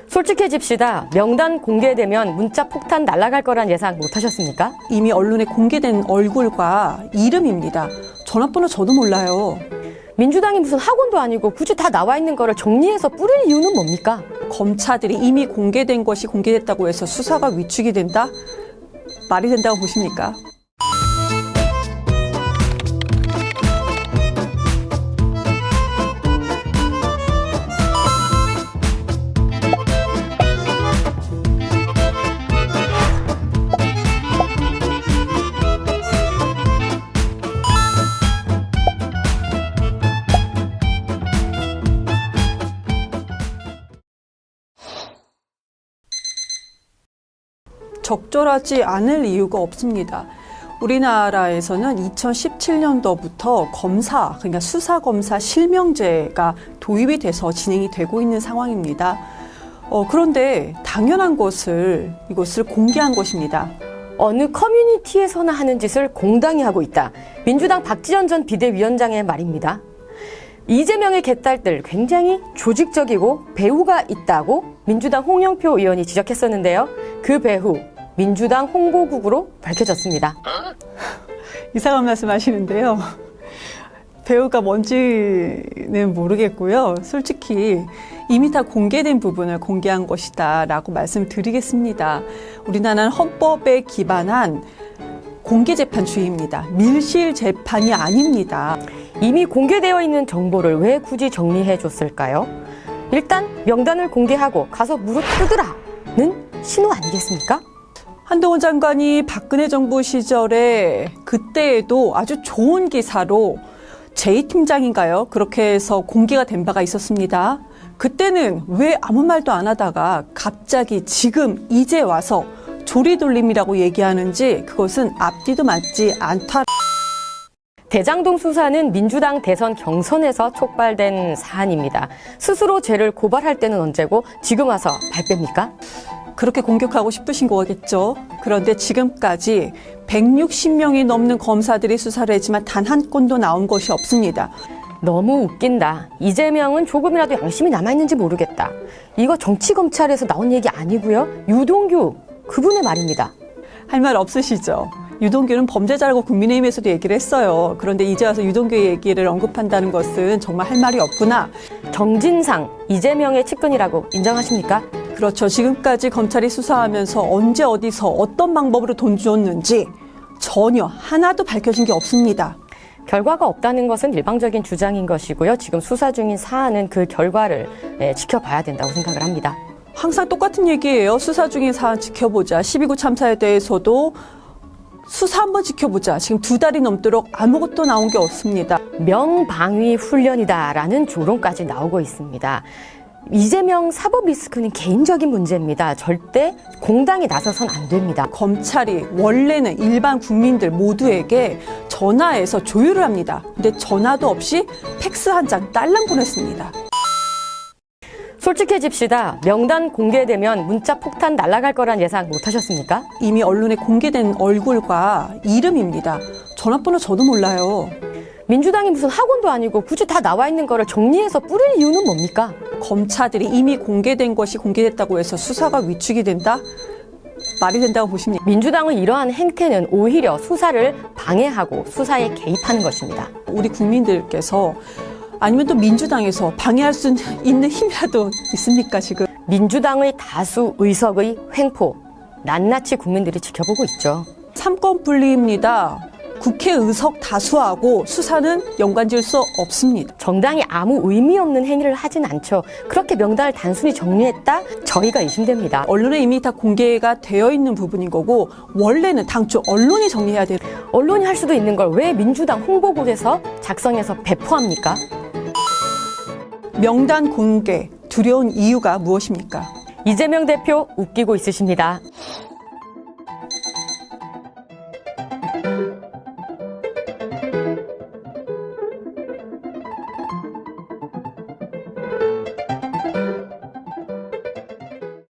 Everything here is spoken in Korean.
솔직해집시다. 명단 공개되면 문자 폭탄 날아갈 거란 예상 못하셨습니까? 이미 언론에 공개된 얼굴과 이름입니다. 전화번호 저도 몰라요. 민주당이 무슨 학원도 아니고 굳이 다 나와 있는 거를 정리해서 뿌릴 이유는 뭡니까? 검사들이 이미 공개된 것이 공개됐다고 해서 수사가 위축이 된다? 말이 된다고 보십니까? 적절하지 않을 이유가 없습니다. 우리나라에서는 2017년도부터 검사, 그러니까 수사검사 실명제가 도입이 돼서 진행이 되고 있는 상황입니다. 그런데 당연한 이것을 공개한 것입니다. 어느 커뮤니티에서나 하는 짓을 공당히 하고 있다. 민주당 박지원 전 비대위원장의 말입니다. 이재명의 개딸들 굉장히 조직적이고 배후가 있다고 민주당 홍영표 의원이 지적했었는데요. 그 배후 민주당 홍보국으로 밝혀졌습니다. 이상한 말씀 하시는데요. 배우가 뭔지는 모르겠고요. 솔직히 이미 다 공개된 부분을 공개한 것이다 라고 말씀드리겠습니다. 우리나라는 헌법에 기반한 공개재판주의입니다. 밀실재판이 아닙니다. 이미 공개되어 있는 정보를 왜 굳이 정리해 줬을까요? 일단 명단을 공개하고 가서 무릎 꿇으라는 신호 아니겠습니까? 한동훈 장관이 박근혜 정부 시절에 그때에도 아주 좋은 기사로 제2팀장인가요? 그렇게 해서 공개가 된 바가 있었습니다. 그때는 왜 아무 말도 안 하다가 갑자기 지금 이제 와서 조리돌림이라고 얘기하는지 그것은 앞뒤도 맞지 않다. 대장동 수사는 민주당 대선 경선에서 촉발된 사안입니다. 스스로 죄를 고발할 때는 언제고 지금 와서 발뺌니까? 그렇게 공격하고 싶으신 거겠죠. 그런데 지금까지 160명이 넘는 검사들이 수사를 했지만 단 한 건도 나온 것이 없습니다. 너무 웃긴다. 이재명은 조금이라도 양심이 남아있는지 모르겠다. 이거 정치검찰에서 나온 얘기 아니고요. 유동규 그분의 말입니다. 할 말 없으시죠? 유동규는 범죄자라고 국민의힘에서도 얘기를 했어요. 그런데 이제 와서 유동규의 얘기를 언급한다는 것은 정말 할 말이 없구나. 정진상, 이재명의 측근이라고 인정하십니까? 그렇죠. 지금까지 검찰이 수사하면서 언제 어디서 어떤 방법으로 돈 줬는지 전혀 하나도 밝혀진 게 없습니다. 결과가 없다는 것은 일방적인 주장인 것이고요. 지금 수사 중인 사안은 그 결과를 지켜봐야 된다고 생각을 합니다. 항상 똑같은 얘기예요. 수사 중인 사안 지켜보자. 12구 참사에 대해서도 수사 한번 지켜보자. 지금 2달이 넘도록 아무것도 나온 게 없습니다. 명방위 훈련이다라는 조롱까지 나오고 있습니다. 이재명 사법 리스크는 개인적인 문제입니다. 절대 공당이 나서선 안 됩니다. 검찰이 원래는 일반 국민들 모두에게 전화해서 조율을 합니다. 근데 전화도 없이 팩스 한 장 딸랑 보냈습니다. 솔직해집시다. 명단 공개되면 문자 폭탄 날아갈 거란 예상 못하셨습니까? 이미 언론에 공개된 얼굴과 이름입니다. 전화번호 저도 몰라요. 민주당이 무슨 학원도 아니고 굳이 다 나와 있는 거를 정리해서 뿌릴 이유는 뭡니까? 검사들이 이미 공개된 것이 공개됐다고 해서 수사가 위축이 된다? 말이 된다고 보십니까? 민주당의 이러한 행태는 오히려 수사를 방해하고 수사에 개입하는 것입니다. 우리 국민들께서 아니면 또 민주당에서 방해할 수 있는 힘이라도 있습니까 지금? 민주당의 다수 의석의 횡포, 낱낱이 국민들이 지켜보고 있죠. 3권 분리입니다. 국회 의석 다수하고 수사는 연관질 수 없습니다. 정당이 아무 의미 없는 행위를 하진 않죠. 그렇게 명단을 단순히 정리했다? 저희가 의심됩니다. 언론에 이미 다 공개가 되어 있는 부분인 거고 원래는 당초 언론이 정리해야 돼요. 언론이 할 수도 있는 걸 왜 민주당 홍보국에서 작성해서 배포합니까? 명단 공개 두려운 이유가 무엇입니까? 이재명 대표 웃기고 있으십니다.